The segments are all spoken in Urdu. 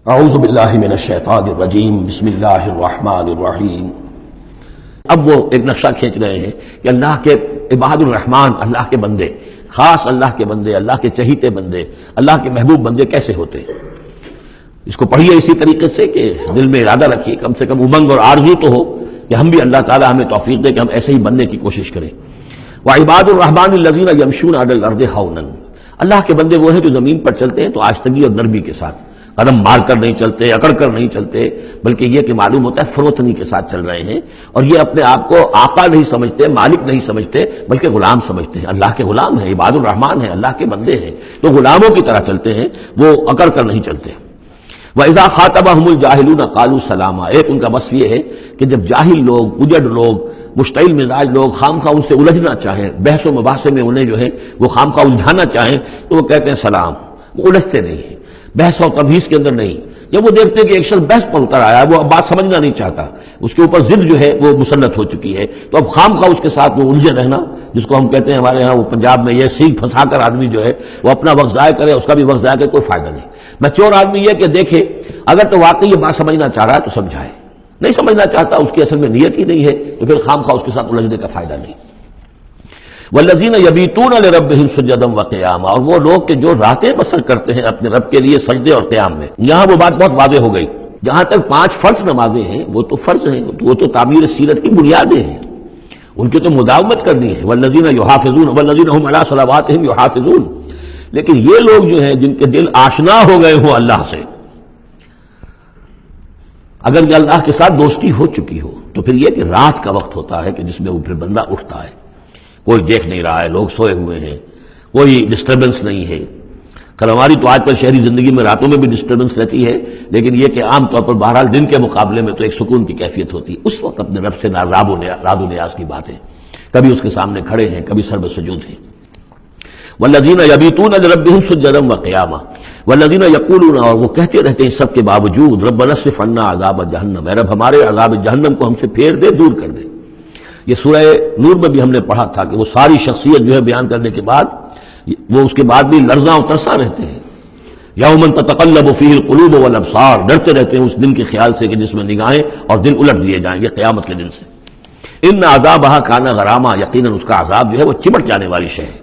اعوذ باللہ من الشیطان الرجیم بسم اللہ الرحمن الرحیم۔ اب وہ ایک نقشہ کھینچ رہے ہیں کہ اللہ کے عباد الرحمن، اللہ کے بندے، خاص اللہ کے بندے، اللہ کے چہیتے بندے، اللہ کے محبوب بندے کیسے ہوتے ہیں۔ اس کو پڑھیے اسی طریقے سے کہ دل میں ارادہ رکھیے، کم سے کم امنگ اور آرزو تو ہو کہ ہم بھی اللہ تعالی ہمیں توفیق دے کہ ہم ایسے ہی بننے کی کوشش کریں۔ وعباد الرحمن الذین یمشون علی الارض ہونا، اللہ کے بندے وہ ہیں جو زمین پر چلتے ہیں تو آہستگی اور نرمی کے ساتھ، قدم مار کر نہیں چلتے، اکڑ کر نہیں چلتے، بلکہ یہ کہ معلوم ہوتا ہے فروتنی کے ساتھ چل رہے ہیں، اور یہ اپنے آپ کو آقا نہیں سمجھتے، مالک نہیں سمجھتے، بلکہ غلام سمجھتے ہیں۔ اللہ کے غلام ہیں، عباد الرحمن ہیں، اللہ کے بندے ہیں، تو غلاموں کی طرح چلتے ہیں، وہ اکڑ کر نہیں چلتے۔ وَإِذَا خَاطَبَهُمُ الْجَاهِلُونَ قَالُوا سَلَامًا، ایک ان کا وصف یہ ہے کہ جب جاہل لوگ، اجڑ لوگ، مشتعل مزاج لوگ خامخواہ ان سے الجھنا چاہیں، بحث و مباحثے میں انہیں جو ہے وہ خامخواہ الجھانا چاہیں، تو وہ کہتے ہیں سلام، وہ الجھتے نہیں ہیں، بحث اور تبحیث کے اندر نہیں۔ جب وہ دیکھتے ہیں کہ ایک شخص بحث پر اتر آیا، وہ اب بات سمجھنا نہیں چاہتا، اس کے اوپر ضد جو ہے وہ مسلط ہو چکی ہے، تو اب خامخواہ اس کے ساتھ وہ الجھے رہنا، جس کو ہم کہتے ہیں ہمارے ہاں وہ پنجاب میں یہ سینگ پھنسا کر آدمی جو ہے وہ اپنا وقت ضائع کرے، اس کا بھی وقت ضائع کرے، کوئی فائدہ نہیں۔ میچور آدمی یہ کہ دیکھے اگر تو واقعی یہ بات سمجھنا چاہ رہا ہے تو سمجھائے، نہیں سمجھنا چاہتا، اس کی اصل میں نیت ہی نہیں ہے، تو پھر خامخواہ اس کے ساتھ الجھنے کا فائدہ نہیں۔ والذین یبیتون لربہم سجدا وقیاما، اور وہ لوگ کہ جو راتیں بسر کرتے ہیں اپنے رب کے لیے سجدے اور قیام میں۔ یہاں وہ بات بہت واضح ہو گئی، جہاں تک 5 فرض نمازیں ہیں وہ تو فرض ہیں، وہ تو تعمیر سیرت کی بنیادیں ہیں، ان کی تو مداومت کرنی ہے۔ والذین یحافظون والذین هم علی صلواتہم یحافظون، لیکن یہ لوگ جو ہیں جن کے دل آشنا ہو گئے ہوں اللہ سے، اگر یہ اللہ کے ساتھ دوستی ہو چکی ہو، تو پھر یہ کہ رات کا وقت ہوتا ہے کہ جس میں وہ پھر بندہ اٹھتا ہے، کوئی دیکھ نہیں رہا ہے، لوگ سوئے ہوئے ہیں، کوئی ڈسٹربنس نہیں ہے۔ ہماری تو آج کل شہری زندگی میں راتوں میں بھی ڈسٹربنس رہتی ہے، لیکن یہ کہ عام طور پر بہرحال دن کے مقابلے میں تو ایک سکون کی کیفیت ہوتی ہے۔ اس وقت اپنے رب سے راز و نیاز کی بات ہے، کبھی اس کے سامنے کھڑے ہیں، کبھی سر بسجود ہیں۔ والذین یبیتون لربہم سجدا وقیاما والذین یقولون، اور وہ کہتے رہتے ہیں سب کے باوجود، ربنا اصرف عنا عذاب جہنم، اے رب ہمارے عذاب جہنم کو ہم سے پھیر دے، دور کر دے۔ یہ سورہ نور میں بھی ہم نے پڑھا تھا کہ وہ ساری شخصیت جو ہے بیان کرنے کے بعد وہ اس کے بعد بھی لرزاں و ترساں رہتے ہیں۔ یوما تتقلب فیہ القلوب والابصار، ڈرتے رہتے ہیں اس دن کے خیال سے کہ جس میں نگاہیں اور دل الٹ دیے جائیں گے قیامت کے دن سے۔ ان عذابھا کان غراما، یقیناً اس کا عذاب جو ہے وہ چمٹ جانے والی شے ہے۔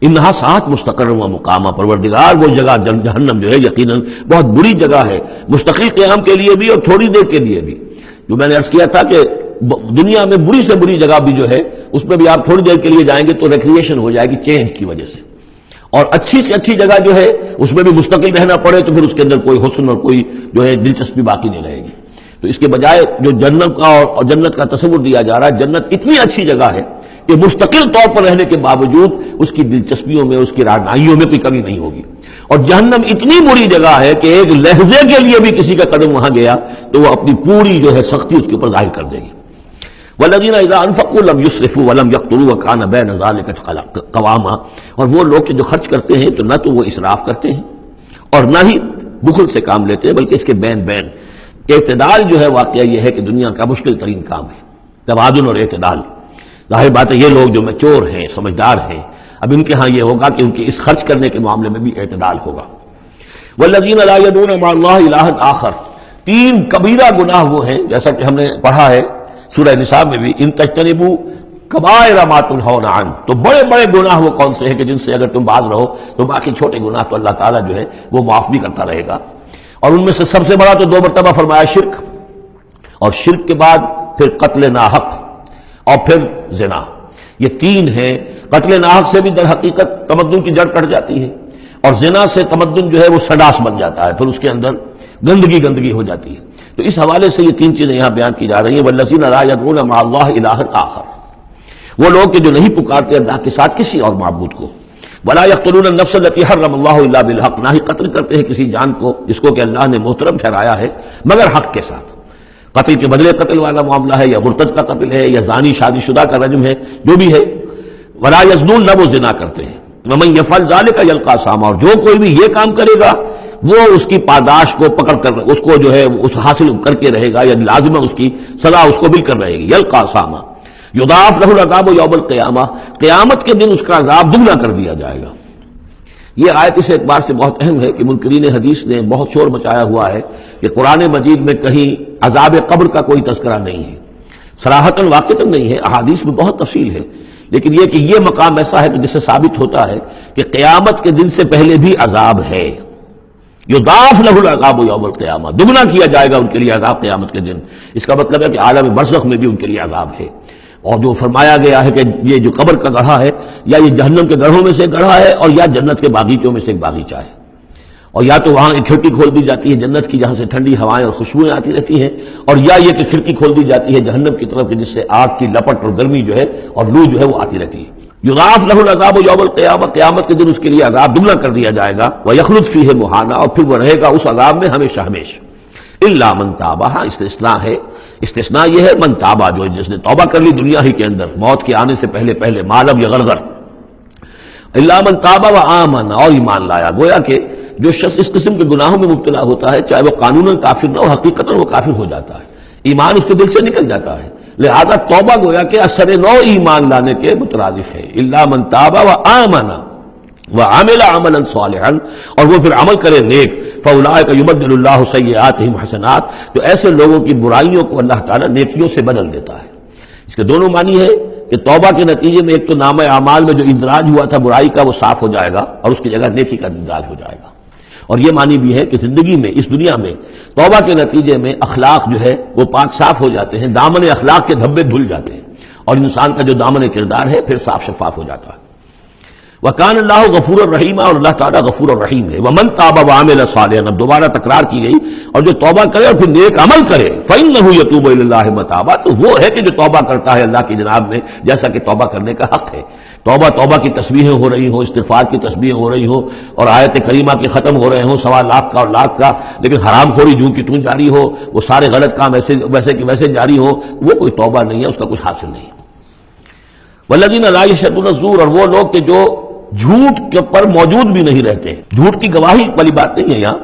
انہا ساعت مستقر و مقامہ، پروردگار وہ جگہ جہنم جو ہے یقیناً بہت بری جگہ ہے، مستقل قیام کے لیے بھی اور تھوڑی دیر کے لیے بھی۔ جو میں نے عرض کیا تھا کہ دنیا میں بری سے بری جگہ بھی جو ہے اس میں بھی آپ تھوڑی دیر کے لیے جائیں گے تو ریکریشن ہو جائے گی چینج کی وجہ سے، اور اچھی سے اچھی جگہ جو ہے اس میں بھی مستقل رہنا پڑے تو پھر اس کے اندر کوئی حسن اور کوئی جو ہے دلچسپی باقی نہیں رہے گی۔ تو اس کے بجائے جو جنت کا اور جنت کا تصور دیا جا رہا ہے، جنت اتنی اچھی جگہ ہے کہ مستقل طور پر رہنے کے باوجود اس کی دلچسپیوں میں، اس کی رعنائیوں میں کوئی کمی نہیں ہوگی، اور جہنم اتنی بری جگہ ہے کہ ایک لہجے کے لیے بھی کسی کا قدم وہاں گیا تو وہ اپنی پوری جو ہے سختی اس کے اوپر ظاہر کر دے گی۔ والذین اذا انفقوا لم یسرفوا ولم یقتروا وکان بین ذلک قواما، اور وہ لوگ کہ جو خرچ کرتے ہیں تو نہ تو وہ اسراف کرتے ہیں اور نہ ہی بخل سے کام لیتے ہیں، بلکہ اس کے بین اعتدال جو ہے واقعہ یہ ہے کہ دنیا کا مشکل ترین کام ہے، توازن اور اعتدال۔ ظاہر بات ہے یہ لوگ جو میچور ہیں، سمجھدار ہیں، اب ان کے ہاں یہ ہوگا کہ ان کے اس خرچ کرنے کے معاملے میں بھی اعتدال ہوگا۔ والذین لا یدعون مع اللہ الہا آخر، 3 کبیرہ گناہ وہ ہیں جیسا کہ ہم نے پڑھا ہے سورہ نساء میں بھی، ان تجتنبوا کبائر ما تنہون عنہ، تو بڑے بڑے گناہ وہ کون سے ہیں کہ جن سے اگر تم باز رہو تو باقی چھوٹے گناہ تو اللہ تعالیٰ جو ہے وہ معاف بھی کرتا رہے گا۔ اور ان میں سے سب سے بڑا تو 2 مرتبہ فرمایا شرک، اور شرک کے بعد پھر قتل ناحق اور پھر زنا، یہ 3 ہیں۔ قتل ناحق سے بھی در حقیقت تمدن کی جڑ کٹ جاتی ہے، اور زنا سے تمدن جو ہے وہ سڈاس بن جاتا ہے، پھر اس کے اندر گندگی ہو جاتی ہے۔ تو اس حوالے سے یہ 3 چیزیں یہاں بیان کی جا رہی ہیں۔ والذین لا یدعون مع اللہ الہا آخر، وہ لوگ کہ جو نہیں پکارتے اللہ کے ساتھ کسی اور معبود کو۔ ولا یقتلون النفس التي حرم اللہ الا بالحق، نہ ہی قتل کرتے ہیں کسی جان کو جس کو کہ اللہ نے محترم ٹھہرایا ہے مگر حق کے ساتھ۔ قتل کے بدلے قتل والا معاملہ ہے، یا مرتد کا قتل ہے، یا زانی شادی شدہ کا رجم ہے، جو بھی ہے۔ ولا یزنون، نہ وہ زنا کرتے ہیں۔ ومن یفعل ذلک یلقى ساما، اور جو کوئی بھی یہ کام کرے گا وہ اس کی پاداش کو پکڑ کر اس کو جو ہے اس حاصل کر کے رہے گا، یا لازمہ اس کی سزا اس کو مل کر رہے گی۔ یلقى ساما یضاعف له العذاب یوم القیامہ، قیامت کے دن اس کا عذاب دگنا کر دیا جائے گا۔ یہ آیت اس اعتبار سے بہت اہم ہے کہ منکرین حدیث نے بہت شور مچایا ہوا ہے کہ قرآن مجید میں کہیں عذاب قبر کا کوئی تذکرہ نہیں ہے، صراحتاً واقعتاً نہیں ہے، احادیث میں بہت تفصیل ہے، لیکن یہ کہ یہ مقام ایسا ہے کہ جس سے ثابت ہوتا ہے کہ قیامت کے دن سے پہلے بھی عذاب ہے، یضاعف لہ العذاب یوم القیامہ، دگنا کیا جائے گا ان کے لیے عذاب قیامت کے دن۔ اس کا مطلب ہے کہ عالم برزخ میں بھی ان کے لیے عذاب ہے۔ اور جو فرمایا گیا ہے کہ یہ جو قبر کا گڑھا ہے یا یہ جہنم کے گڑھوں میں سے گڑھا ہے اور یا جنت کے باغیچوں میں سے ایک باغیچہ ہے، اور یا تو وہاں ایک کھڑکی کھول دی جاتی ہے جنت کی جہاں سے ٹھنڈی ہوائیں اور خوشبوئیں آتی رہتی ہیں، اور یا یہ کہ کھڑکی کھول دی جاتی ہے جہنم کی طرف جس سے آگ کی لپٹ اور گرمی جو ہے اور لو جو ہے وہ آتی رہتی ہے۔ یضاعف لہ العذاب یوم القیامہ، قیامت کے دن اس کے لیے عذاب دگنا کر دیا جائے گا، ویخلد فیہ مہانا، اور پھر وہ رہے گا اس عذاب میں ہمیشہ ہمیشہ۔ الا من تاب، استثناء ہے، استثناء یہ ہے من تابہ، جو جس نے توبہ کر لی دنیا ہی کے اندر موت کے آنے سے پہلے معلم یا غرغر، الا من تاب و آمن، اور ایمان لایا۔ گویا کہ جو شخص اس قسم کے گناہوں میں مبتلا ہوتا ہے چاہے وہ قانوناً کافر نہ ہو، حقیقتاً وہ کافر ہو جاتا ہے، ایمان اس کے دل سے نکل جاتا ہے، لہذا توبہ گویا کہ اثر نو ایمان لانے کے مترادف ہے۔ الا من تاب و آمن وعمل عملا صالحا، اور وہ پھر عمل کرے نیک، فاولئک یبدل اللہ سیئاتہم حسنات، تو ایسے لوگوں کی برائیوں کو اللہ تعالیٰ نیکیوں سے بدل دیتا ہے۔ اس کے دونوں معنی ہے کہ توبہ کے نتیجے میں ایک تو نامہ اعمال میں جو اندراج ہوا تھا برائی کا وہ صاف ہو جائے گا اور اس کی جگہ نیکی کا اندراج ہو جائے گا، اور یہ معنی بھی ہے کہ زندگی میں اس دنیا میں توبہ کے نتیجے میں اخلاق جو ہے وہ پاک صاف ہو جاتے ہیں، دامن اخلاق کے دھبے دھل جاتے ہیں، اور انسان کا جو دامن کردار ہے پھر صاف شفاف ہو جاتا ہے۔ وَكَانَ اللَّهُ غَفُورًا رَحِيمًا، اور اللہ تعالیٰ غفور الرحیم ہے۔ وَمَن تَابَ وَعَمِلَ صَالِحًا، اب دوبارہ تکرار کی گئی، اور جو توبہ کرے اور پھر نیک عمل کرے، فَإِنَّهُ يَتُوبُ إِلَى اللَّهِ مَتَابًا، تو وہ ہے کہ جو توبہ کرتا ہے اللہ کی جناب میں جیسا کہ توبہ کرنے کا حق ہے۔ توبہ کی تسبیحیں ہو رہی ہوں، استغفار کی تسبیحیں ہو رہی ہوں، اور آیت کریمہ کے ختم ہو رہے ہوں 1.25 لاکھ کا اور لاکھ کا، لیکن حرام خوری جوں کی توں جاری ہو، وہ سارے غلط کام ویسے کہ ویسے جاری ہو، وہ کوئی توبہ نہیں ہے، اس کا کچھ حاصل نہیں۔ وَالَّذِينَ لَا يَشْهَدُونَ الزُّورَ، اور وہ لوگ کہ جو جھوٹ کے پر موجود بھی نہیں رہتے۔ جھوٹ کی گواہی والی بات نہیں ہے یہاں،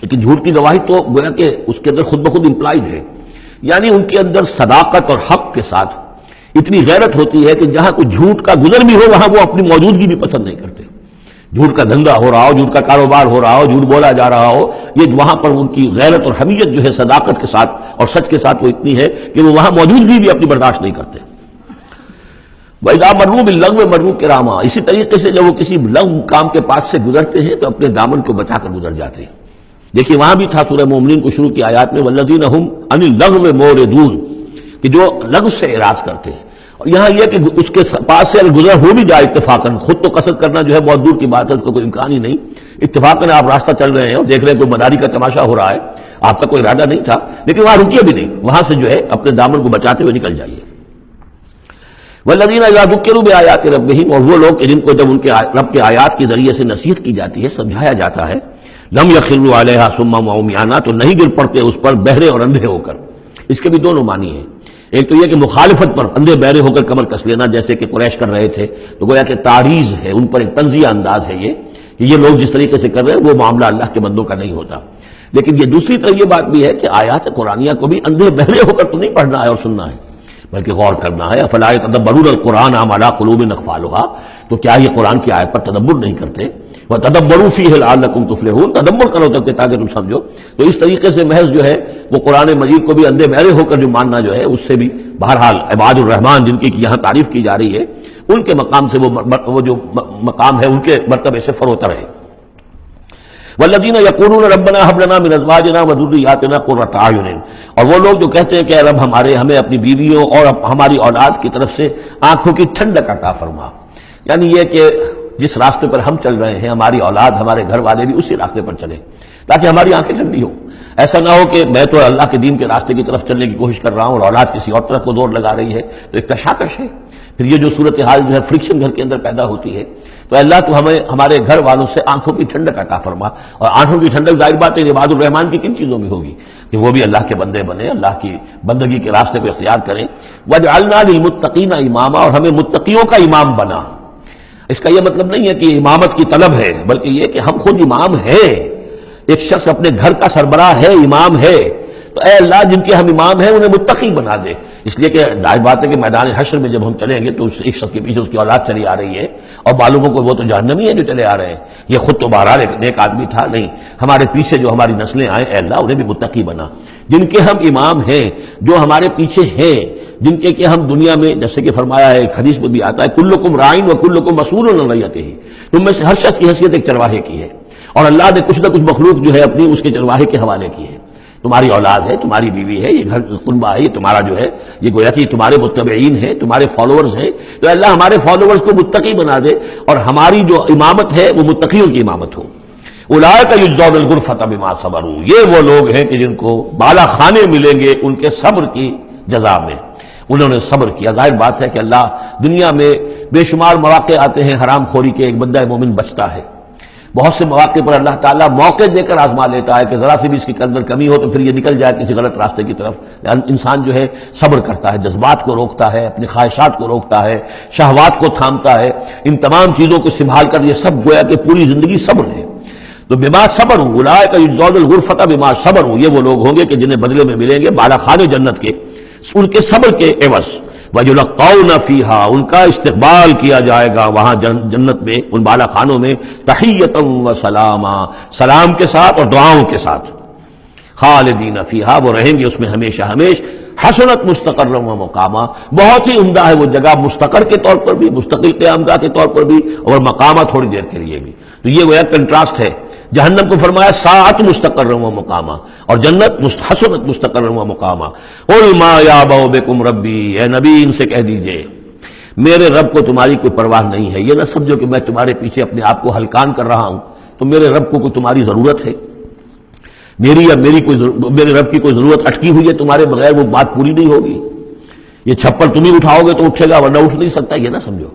لیکن جھوٹ کی گواہی تو گویا کہ اس کے اندر خود بخود امپلائڈ ہے، یعنی ان کے اندر صداقت اور حق کے ساتھ اتنی غیرت ہوتی ہے کہ جہاں کوئی جھوٹ کا گزر بھی ہو وہاں وہ اپنی موجودگی بھی پسند نہیں کرتے۔ جھوٹ کا دھندا ہو رہا ہو، جھوٹ کا کاروبار ہو رہا ہو، جھوٹ بولا جا رہا ہو، یہ وہاں پر ان کی غیرت اور حمیت جو ہے صداقت کے ساتھ اور سچ کے ساتھ وہ اتنی ہے کہ وہ وہاں موجودگی بھی اپنی برداشت نہیں کرتے۔ وَإِذَا مَرُّوا بِاللَّغْوِ مَرُّوا كِرَامًا، اسی طریقے سے جب وہ کسی لغو کام کے پاس سے گزرتے ہیں تو اپنے دامن کو بچا کر گزر جاتے ہیں۔ دیکھیے وہاں بھی تھا سورہ مومنین کو شروع کی آیات میں وَالَّذِينَ هُمْ عَنِ اللَّغْوِ مُعْرِضُونَ، کہ جو لغو سے اعراض کرتے ہیں، اور یہاں یہ کہ اس کے پاس سے اگر گزر ہو بھی جائے اتفاقاً، خود تو قصد کرنا جو ہے بہت دور کی بات ہے، اس کا کوئی امکان ہی نہیں، اتفاقاً آپ راستہ چل رہے ہیں اور دیکھ رہے ہیں کوئی مداری کا تماشا ہو رہا ہے، آپ کا کوئی ارادہ نہیں تھا، لیکن وہاں رکیے بھی نہیں، وہاں سے جو ہے اپنے دامن کو بچاتے ہوئے نکل جائیے۔ والذین اذا ذکروا بآیات ربہم، اور وہ لوگ کہ جن کو جب ان کے رب کے آیات کے ذریعے سے نصیحت کی جاتی ہے، سمجھایا جاتا ہے، لم یخروا علیہا صما وعمیانا، تو نہیں گر پڑتے اس پر بہرے اور اندھے ہو کر۔ اس کے بھی دونوں معنی ہیں، ایک تو یہ کہ مخالفت پر اندھے بہرے ہو کر کمر کس لینا جیسے کہ قریش کر رہے تھے، تو گویا کہ تعریض ہے، ان پر ایک طنزیہ انداز ہے یہ کہ یہ لوگ جس طریقے سے کر رہے ہیں وہ معاملہ اللہ کے بندوں کا نہیں ہوتا۔ لیکن یہ دوسری طرف یہ بات بھی ہے کہ آیات قرآنیہ کو بھی اندھے بہرے ہو کر تو نہیں پڑھنا ہے اور سننا ہے، بلکہ غور کرنا ہے۔ افلا یتدبرون القرآن ام علی قلوب اقفالها، تو کیا یہ قرآن کی آیت پر تدبر نہیں کرتے؟ وتدبروا فیہ لعلکم تفلحون، تدبر کرو تاکہ تم سمجھو۔ تو اس طریقے سے محض جو ہے وہ قرآن مجید کو بھی اندھے بہرے ہو کر جو ماننا جو ہے اس سے بھی بہرحال عباد الرحمن جن کی یہاں تعریف کی جا رہی ہے ان کے مقام سے وہ جو مقام ہے ان کے مرتبے سے فروتر ہے۔ والذین یقولون ربنا هب لنا من ازواجنا وذریاتنا قرۃ اعین، اور وہ لوگ جو کہتے ہیں کہ اے رب ہمیں اپنی بیویوں اور ہماری اولاد کی طرف سے آنکھوں کی ٹھنڈک عطا فرما، یعنی یہ کہ جس راستے پر ہم چل رہے ہیں ہماری اولاد ہمارے گھر والے بھی اسی راستے پر چلیں تاکہ ہماری آنکھیں ٹھنڈی ہوں۔ ایسا نہ ہو کہ میں تو اللہ کے دین کے راستے کی طرف چلنے کی کوشش کر رہا ہوں اور اولاد کسی اور طرف کو دور لگا رہی ہے، تو ایک کشاکش ہے، پھر یہ جو صورتحال جو ہے فرکشن گھر کے اندر پیدا ہوتی ہے۔ تو اللہ تو ہمیں ہمارے گھر والوں سے آنکھوں کی ٹھنڈک عطا فرما، اور آنکھوں کی ٹھنڈک ظاہر بات ہے عباد الرحمن کی کن چیزوں میں ہوگی کہ وہ بھی اللہ کے بندے بنے، اللہ کی بندگی کے راستے کو اختیار کریں۔ وَجْعَلْنَا لِلْمُتَّقِينَ إِمَامًا، اور ہمیں متقیوں کا امام بنا۔ اس کا یہ مطلب نہیں ہے کہ امامت کی طلب ہے، بلکہ یہ کہ ہم خود امام ہیں۔ ایک شخص اپنے گھر کا سربراہ ہے، امام ہے، تو اے اللہ جن کے ہم امام ہیں انہیں متقی بنا دے، اس لیے کہ ظاہر بات ہے کہ میدان حشر میں جب ہم چلیں گے تو ایک شخص کے پیچھے اس کی اولاد چلی آ رہی ہے اور معلوم ہو کہ وہ تو جہنمی ہیں جو چلے آ رہے ہیں، یہ خود تو بہرحال ایک نیک آدمی تھا، نہیں، ہمارے پیچھے جو ہماری نسلیں آئیں اے اللہ انہیں بھی متقی بنا، جن کے ہم امام ہیں، جو ہمارے پیچھے ہیں، جن کے کہ ہم دنیا میں جیسے کہ فرمایا ہے ایک حدیث میں بھی آتا ہے کلکم رائن و کلکم مسئول عن رعیتہ، تم میں سے ہر شخص کی حیثیت ایک چرواہے کی ہے، اور اللہ نے کچھ نہ کچھ مخلوق جو ہے اپنی اس کے چرواہے کے حوالے کی ہے، تمہاری اولاد ہے، تمہاری بیوی ہے، یہ گھر کنبہ ہے، یہ تمہارا جو ہے یہ گویا کہ تمہارے متبعین ہیں، تمہارے فالوورز ہیں، تو اللہ ہمارے فالوورز کو متقی بنا دے اور ہماری جو امامت ہے وہ متقیوں کی امامت ہو۔ اولئک یجزون الغرفۃ بما صبروا، یہ وہ لوگ ہیں کہ جن کو بالا خانے ملیں گے ان کے صبر کی جزا میں، انہوں نے صبر کیا۔ ظاہر بات ہے کہ اللہ دنیا میں بے شمار مواقع آتے ہیں حرام خوری کے، ایک بندہ مومن بچتا ہے، بہت سے مواقع پر اللہ تعالیٰ موقع دے کر آزما لیتا ہے کہ ذرا سی بھی اس کے اندر کمی ہو تو پھر یہ نکل جائے کسی غلط راستے کی طرف، انسان جو ہے صبر کرتا ہے، جذبات کو روکتا ہے، اپنی خواہشات کو روکتا ہے، شہوات کو تھامتا ہے، ان تمام چیزوں کو سنبھال کر یہ سب گویا کہ پوری زندگی صبر ہے۔ تو بما صبروا اولئک یجزون الغرفۃ بما صبروا، یہ وہ لوگ ہوں گے کہ جنہیں بدلے میں ملیں گے بالا خانے جنت کے ان کے صبر کے عوض، وَيُلَقَّوْنَ فِيهَا، ان کا استقبال کیا جائے گا وہاں جنت میں، ان بالا خانوں میں، تحیۃ و سلاما، سلام کے ساتھ اور دعاؤں کے ساتھ، خالدین فیہا، وہ رہیں گے اس میں ہمیشہ ہمیش، حسنت مستقرا و مقاما، بہت ہی عمدہ ہے وہ جگہ، مستقر کے طور پر بھی، مستقل قیام گاہ کے طور پر بھی، اور مقامہ تھوڑی دیر کے لیے بھی۔ تو یہ وہ کنٹراسٹ ہے، جہنم کو فرمایا ساعت مستقر و مقامہ، اور جنت حسنت مستقر و مقامہ۔ قل ما یعبأ بکم ربی، اے نبی ان سے کہہ دیجئے میرے رب کو تمہاری کوئی پرواہ نہیں ہے، یہ نہ سمجھو کہ میں تمہارے پیچھے اپنے آپ کو ہلکان کر رہا ہوں، تو میرے رب کو کوئی تمہاری ضرورت ہے، میری یا میرے رب کی کوئی ضرورت اٹکی ہوئی ہے تمہارے بغیر، وہ بات پوری نہیں ہوگی، یہ چھپر تم ہی اٹھاؤ گے تو اٹھے گا ورنہ اٹھ نہیں سکتا، یہ نہ سمجھو۔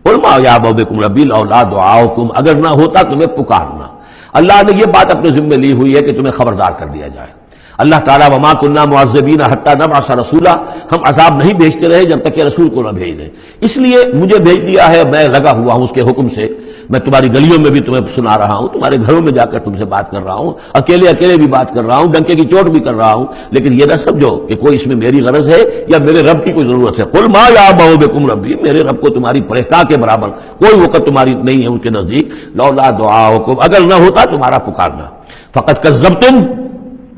قل ما یعبأ بکم ربی لولا دعاؤکم، اگر نہ ہوتا تمہیں پکارنا، اللہ نے یہ بات اپنے ذمہ لی ہوئی ہے کہ تمہیں خبردار کر دیا جائے۔ اللہ تعالیٰ وما كنا معذبین حتی نبعث رسولا، ہم عذاب نہیں بھیجتے رہے جب تک کہ رسول کو نہ بھیج دیں، اس لیے مجھے بھیج دیا ہے، میں لگا ہوا ہوں اس کے حکم سے، میں تمہاری گلیوں میں بھی تمہیں سنا رہا ہوں، تمہارے گھروں میں جا کر تم سے بات کر رہا ہوں، اکیلے اکیلے بھی بات کر رہا ہوں، ڈنکے کی چوٹ بھی کر رہا ہوں، لیکن یہ نہ سمجھو کہ کوئی اس میں میری غرض ہے یا میرے رب کی کوئی ضرورت ہے۔ قل ما یعبأ بکم ربی، میرے رب کو تمہاری پرہیزگاہ کے برابر کوئی وقت تمہاری نہیں ہے ان کے نزدیک، لولا دعاؤکم، اگر نہ ہوتا تمہارا پکارنا، فقد کذبتم،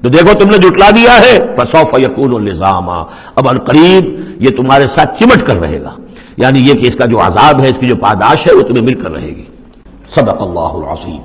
تو دیکھو تم نے جھٹلا دیا ہے، فسوف یکون لزاما، اب عنقریب یہ تمہارے ساتھ چمٹ کر رہے گا، یعنی یہ کہ اس کا جو عذاب ہے، اس کی جو پاداش ہے وہ تمہیں مل کر رہے گی۔ صدق اللہ العظیم۔